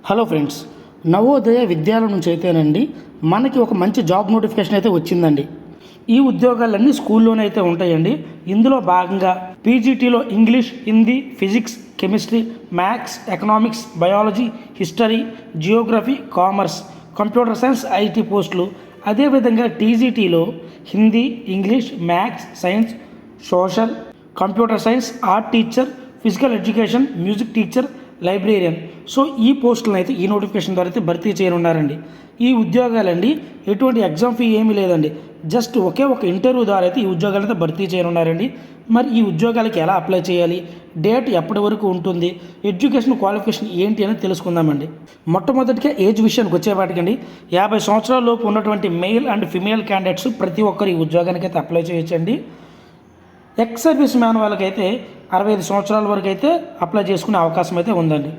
Hello friends, Navodaya విద్యాలయం నుంచి అయితేనండి మనకి ఒక మంచి జాబ్ నోటిఫికేషన్ అయితే వచ్చిందండి. ఈ ఉద్యోగాలన్నీ స్కూల్లోనే అయితే ఉంటాయండి. ఇందులో భాగంగా పీజీటీలో English, Hindi, physics, chemistry, maths, economics, biology, history, geography, commerce, computer science, IT పోస్టులు. అదేవిధంగా టీజీటీలో Hindi, English, maths, science, social, computer science, art teacher, physical education, music teacher, librarian. So ఈ పోస్టులను అయితే ఈ నోటిఫికేషన్ ద్వారా అయితే భర్తీ చేయనున్నారండి. ఈ ఉద్యోగాలండి ఎటువంటి ఎగ్జామ్ ఫీ ఏమీ లేదండి. జస్ట్ ఒకే ఒక ఇంటర్వ్యూ ద్వారా అయితే ఈ ఉద్యోగాలు అయితే భర్తీ చేయనున్నారండి. మరి ఈ ఉద్యోగాలకి ఎలా అప్లై చేయాలి, డేట్ ఎప్పటి వరకు ఉంటుంది, ఎడ్యుకేషన్ క్వాలిఫికేషన్ ఏంటి అని తెలుసుకుందామండి. మొట్టమొదటిగా ఏజ్ విషయానికి వచ్చేవాటికండి 50 సంవత్సరాల లోపు ఉన్నటువంటి మెయిల్ అండ్ ఫిమేల్ క్యాండిడేట్స్ ప్రతి ఒక్కరు ఈ ఉద్యోగానికి అయితే అప్లై చేయొచ్చండి. ఎక్స్ సర్వీస్ మ్యాన్ వాళ్ళకైతే 65 సంవత్సరాల వరకు అయితే అప్లై చేసుకునే అవకాశం అయితే ఉందండి.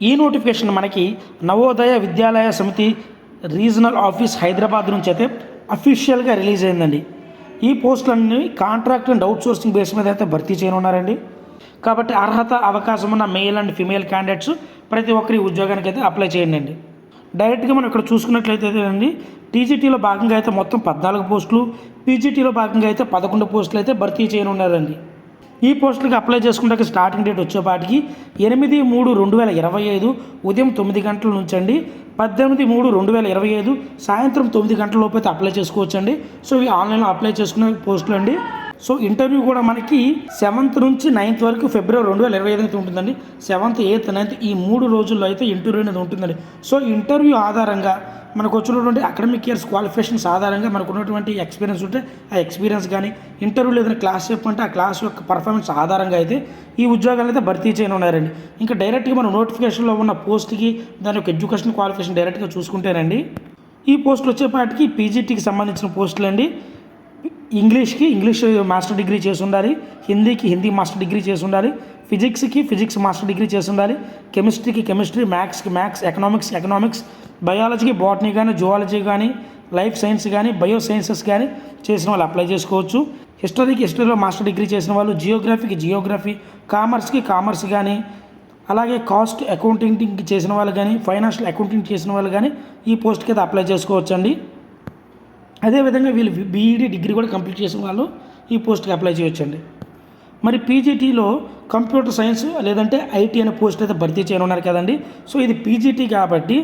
ఈ నోటిఫికేషన్ మనకి నవోదయ విద్యాలయ సమితి రీజనల్ ఆఫీస్ హైదరాబాద్ నుంచి అయితే అఫీషియల్గా రిలీజ్ అయిందండి. ఈ పోస్టులన్నీ contract and outsourcing base మీద అయితే భర్తీ చేయనున్నారండి. కాబట్టి అర్హత, అవకాశం ఉన్న మెయిల్ అండ్ ఫిమేల్ క్యాండిడేట్స్ ప్రతి ఒక్కరి ఉద్యోగానికి అయితే అప్లై చేయండి. డైరెక్ట్గా మనం ఇక్కడ చూసుకున్నట్లయితే అండి టీజీటీలో భాగంగా అయితే మొత్తం 14 పోస్టులు, పీజీటీలో భాగంగా అయితే 11 పోస్టులు అయితే భర్తీ చేయనున్నారండి. ఈ పోస్టులకి అప్లై చేసుకుంటే స్టార్టింగ్ డేట్ వచ్చేపాటికి 8/3/2025 ఉదయం 9 గంటల నుంచి అండి 18/3/2025 సాయంత్రం 9 గంటల లోపు అయితే అప్లై చేసుకోవచ్చండి. సో ఇవి ఆన్లైన్లో అప్లై చేసుకునే పోస్టులు అండి. సో ఇంటర్వ్యూ కూడా మనకి 7th నుంచి 9th వరకు ఫిబ్రవరి 2025 అయితే ఉంటుందండి. 7th, 8th, 9th ఈ 3 రోజుల్లో అయితే ఇంటర్వ్యూ అనేది ఉంటుందండి. సో ఇంటర్వ్యూ ఆధారంగా మనకు వచ్చినటువంటి అకాడమిక్ ఇయర్స్ క్వాలిఫికేషన్స్ ఆధారంగా మనకు ఉన్నటువంటి ఎక్స్పీరియన్స్ ఉంటే ఆ ఎక్స్పీరియన్స్ కానీ, ఇంటర్వ్యూలో ఏదైనా క్లాస్ చెప్పంటే ఆ క్లాస్ యొక్క పర్ఫార్మెన్స్ ఆధారంగా అయితే ఈ ఉద్యోగాలు అయితే భర్తీ చేయనున్నారండి. ఇంకా డైరెక్ట్గా మనం నోటిఫికేషన్లో ఉన్న పోస్ట్కి దాని యొక్క ఎడ్యుకేషన్ క్వాలిఫికేషన్ డైరెక్ట్గా చూసుకుంటేనండి ఈ పోస్టులు వచ్చేపాటికి పీజీటీకి సంబంధించిన పోస్టులు అండి. ఇంగ్లీష్ మాస్టర్ డిగ్రీ చేసి ఉండాలి, హిందీకి హిందీ మాస్టర్ డిగ్రీ చేసి ఉండాలి, ఫిజిక్స్కి ఫిజిక్స్ మాస్టర్ డిగ్రీ చేసి ఉండాలి, కెమిస్ట్రీకి కెమిస్ట్రీ, మ్యాథ్స్కి మ్యాథ్స్, ఎకనామిక్స్, బయాలజీకి బాటనీ కానీ, జువాలజీ కానీ, లైఫ్ సైన్స్ కానీ, బయో సైన్సెస్ కానీ చేసిన వాళ్ళు అప్లై చేసుకోవచ్చు. హిస్టరీలో మాస్టర్ డిగ్రీ చేసిన వాళ్ళు, జియోగ్రఫీకి జియోగ్రఫీ, కామర్స్కి కామర్స్ కానీ, అలాగే కాస్ట్ అకౌంటింగ్కి చేసిన వాళ్ళు కానీ, ఫైనాన్షియల్ అకౌంటింగ్ చేసిన వాళ్ళు కానీ ఈ పోస్ట్కి అయితే అప్లై చేసుకోవచ్చండి. అదేవిధంగా వీళ్ళు బీఈడీ డిగ్రీ కూడా కంప్లీట్ చేసిన వాళ్ళు ఈ పోస్ట్కి అప్లై చేయొచ్చండి. మరి పీజీటీలో కంప్యూటర్ సైన్స్ లేదంటే ఐటీ అనే పోస్ట్ అయితే భర్తీ చేయనున్నారు కదండి. సో ఇది పీజీటీ కాబట్టి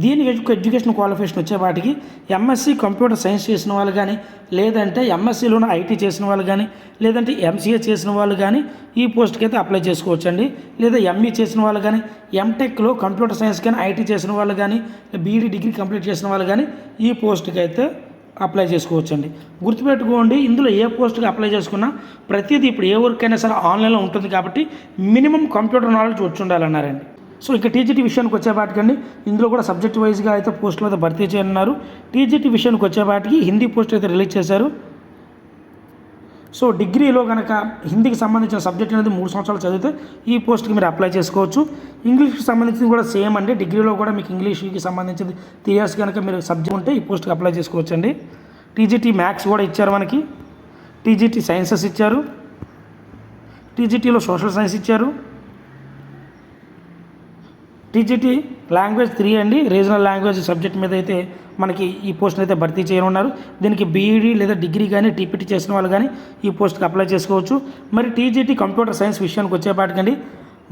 దీని ఎడ్యుకేషన్ క్వాలిఫికేషన్ వచ్చేవాటికి ఎంఎస్సి కంప్యూటర్ సైన్స్ చేసిన వాళ్ళు కానీ, లేదంటే ఎంఎస్సిలోనే ఐటీ చేసిన వాళ్ళు కానీ, లేదంటే ఎంసీఏ చేసిన వాళ్ళు కానీ ఈ పోస్ట్కి అయితే అప్లై చేసుకోవచ్చండి. లేదా ఎంఈ చేసిన వాళ్ళు కానీ, ఎంటెక్లో కంప్యూటర్ సైన్స్ కానీ ఐటీ చేసిన వాళ్ళు కానీ, బీఈడీ డిగ్రీ కంప్లీట్ చేసిన వాళ్ళు కానీ ఈ పోస్ట్కి అయితే అప్లై చేసుకోవచ్చండి. గుర్తుపెట్టుకోండి, ఇందులో ఏ పోస్ట్కి అప్లై చేసుకున్నా ప్రతిదీ ఇప్పుడు ఏ వర్క్ అయినా సరే ఆన్లైన్లో ఉంటుంది కాబట్టి మినిమం కంప్యూటర్ నాలెడ్జ్ వచ్చి ఉండాలన్నారండి. సో ఇక టీజీటీ విషయానికి వచ్చేపాటికండి ఇందులో కూడా సబ్జెక్ట్ వైజ్గా అయితే పోస్టులు అయితే భర్తీ చేయనున్నారు. టీజీటీ విషయానికి వచ్చేపాటికి హిందీ పోస్ట్ అయితే రిలీజ్ చేశారు. సో డిగ్రీలో కనుక హిందీకి సంబంధించిన సబ్జెక్ట్ అనేది 3 సంవత్సరాలు చదివితే ఈ పోస్ట్కి మీరు అప్లై చేసుకోవచ్చు. ఇంగ్లీష్కి సంబంధించింది కూడా సేమ్ అండి. డిగ్రీలో కూడా మీకు ఇంగ్లీష్కి సంబంధించింది 3 years కనుక మీరు సబ్జెక్ట్ ఉంటే ఈ పోస్ట్కి అప్లై చేసుకోవచ్చు అండి. టీజీటీ మ్యాథ్స్ కూడా ఇచ్చారు మనకి, టీజీటీ సైన్సెస్ ఇచ్చారు, టీజీటీలో సోషల్ సైన్స్ ఇచ్చారు, టీజీటీ లాంగ్వేజ్ 3 అండి. రీజనల్ లాంగ్వేజ్ సబ్జెక్ట్ మీద అయితే మనకి ఈ పోస్ట్ని అయితే భర్తీ చేయనున్నారు. దీనికి బీఈడీ లేదా డిగ్రీ కానీ, టీపీటీ చేసిన వాళ్ళు కానీ ఈ పోస్ట్కి అప్లై చేసుకోవచ్చు. మరి టీజీటీ కంప్యూటర్ సైన్స్ విషయానికి వచ్చేపాటికండి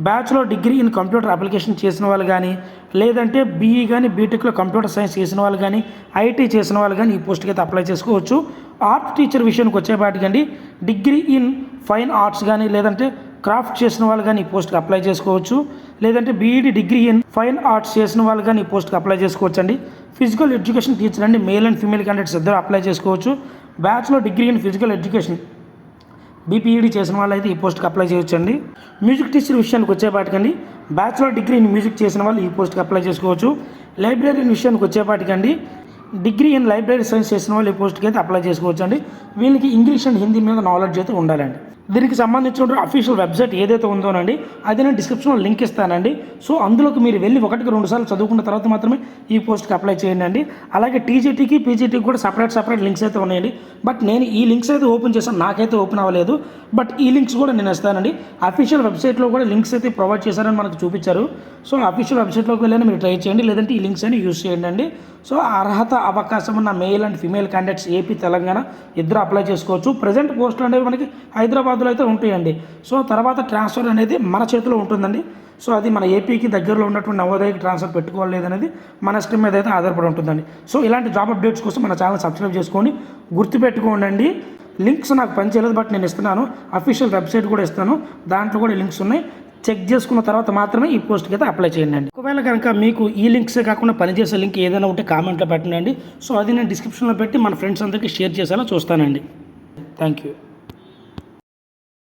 bachelor degree in computer application చేసిన వాళ్ళు కానీ, లేదంటే బీఈ కానీ, బీటెక్లో కంప్యూటర్ సైన్స్ చేసిన వాళ్ళు కానీ, ఐటీ చేసిన వాళ్ళు కానీ ఈ పోస్ట్కి అయితే అప్లై చేసుకోవచ్చు. ఆర్ట్ టీచర్ విషయానికి వచ్చేపాటికండి డిగ్రీ ఇన్ ఫైన్ ఆర్ట్స్ కానీ, లేదంటే క్రాఫ్ట్ చేసిన వాళ్ళు కానీ ఈ పోస్ట్కి అప్లై చేసుకోవచ్చు. లేదంటే BEd degree in fine arts చేసిన వాళ్ళు కానీ ఈ పోస్ట్కి అప్లై చేసుకోవచ్చు అండి. ఫిజికల్ ఎడ్యుకేషన్ టీచర్ అండి, మేల్ అండ్ ఫీమేల్ క్యాండిడేట్స్ ఇద్దరు అప్లై చేసుకోవచ్చు. Bachelor degree in physical education BPEd చేసిన వాళ్ళు అయితే ఈ పోస్ట్కి అప్లై చేయొచ్చండి. మ్యూజిక్ టీచర్ విషయానికి వచ్చేపాటికండి బ్యాచులర్ డిగ్రీ ఇన్ మ్యూజిక్ చేసిన వాళ్ళు ఈ పోస్ట్కి అప్లై చేసుకోవచ్చు. లైబ్రరీ విషయానికి వచ్చేపాటికండి డిగ్రీ ఇన్ లైబ్రరీ సైన్స్ చేసిన వాళ్ళు ఈ పోస్ట్కి అయితే అప్లై చేసుకోవచ్చు అండి. వీళ్ళకి ఇంగ్లీష్ అండ్ హిందీ మీద నాలెడ్జ్ అయితే ఉండాలండి. దీనికి సంబంధించిన అఫీషియల్ వెబ్సైట్ ఏదైతే ఉందోనండి అది నేను డిస్క్రిప్షన్లో లింక్ ఇస్తానండి. సో అందులోకి మీరు వెళ్ళి 1-2 సార్లు చదువుకున్న తర్వాత మాత్రమే ఈ పోస్ట్కి అప్లై చేయండి అండి. అలాగే టీజీటీకి పీజీటీకి కూడా సపరేట్ లింక్స్ అయితే ఉన్నాయండి. బట్ నేను ఈ లింక్స్ అయితే ఓపెన్ చేశాను, నాకైతే ఓపెన్ అవ్వలేదు. బట్ ఈ లింక్స్ కూడా నేను ఇస్తానండి. అఫీషియల్ వెబ్సైట్లో కూడా లింక్స్ అయితే ప్రొవైడ్ చేశారని మనకు చూపించారు. సో అఫీషియల్ వెబ్సైట్లోకి వెళ్ళి మీరు ట్రై చేయండి, లేదంటే ఈ లింక్స్ అని యూస్ చేయండి అండి. సో అర్హత అవకాశం ఉన్న male and female candidates AP Telangana ఇద్దరు అప్లై చేసుకోవచ్చు. ప్రజెంట్ పోస్టులు అనేవి మనకి హైదరాబాద్లో అయితే ఉంటాయండి. సో తర్వాత ట్రాన్స్ఫర్ అనేది మన చేతిలో ఉంటుందండి. సో అది మన ఏపీకి దగ్గరలో ఉన్నటువంటి నవోదయకి ట్రాన్స్ఫర్ పెట్టుకోలేదు అనేది మన ఇష్టం మీద అయితే ఆధారపడి ఉంటుందండి. సో ఇలాంటి జాబ్ అప్డేట్స్ కోసం మన ఛానల్ సబ్స్క్రైబ్ చేసుకోండి, గుర్తుపెట్టుకోండి. లింక్స్ నాకు పనిచేయలేదు, బట్ నేను ఇస్తున్నాను. అఫీషియల్ వెబ్సైట్ కూడా ఇస్తాను, దాంట్లో కూడా లింక్స్ ఉన్నాయి. చెక్ చేసుకున్న తర్వాత మాత్రమే ఈ పోస్ట్కి అయితే అప్లై చేయండి. ఒకవేళ కనుక మీకు ఈ లింక్సే కాకుండా పనిచేసే లింక్ ఏదైనా ఉంటే కామెంట్లో పెట్టండి. సో అది నేను డిస్క్రిప్షన్లో పెట్టి మన ఫ్రెండ్స్ అందరికీ షేర్ చేసేలా చూస్తానండి. Thank you.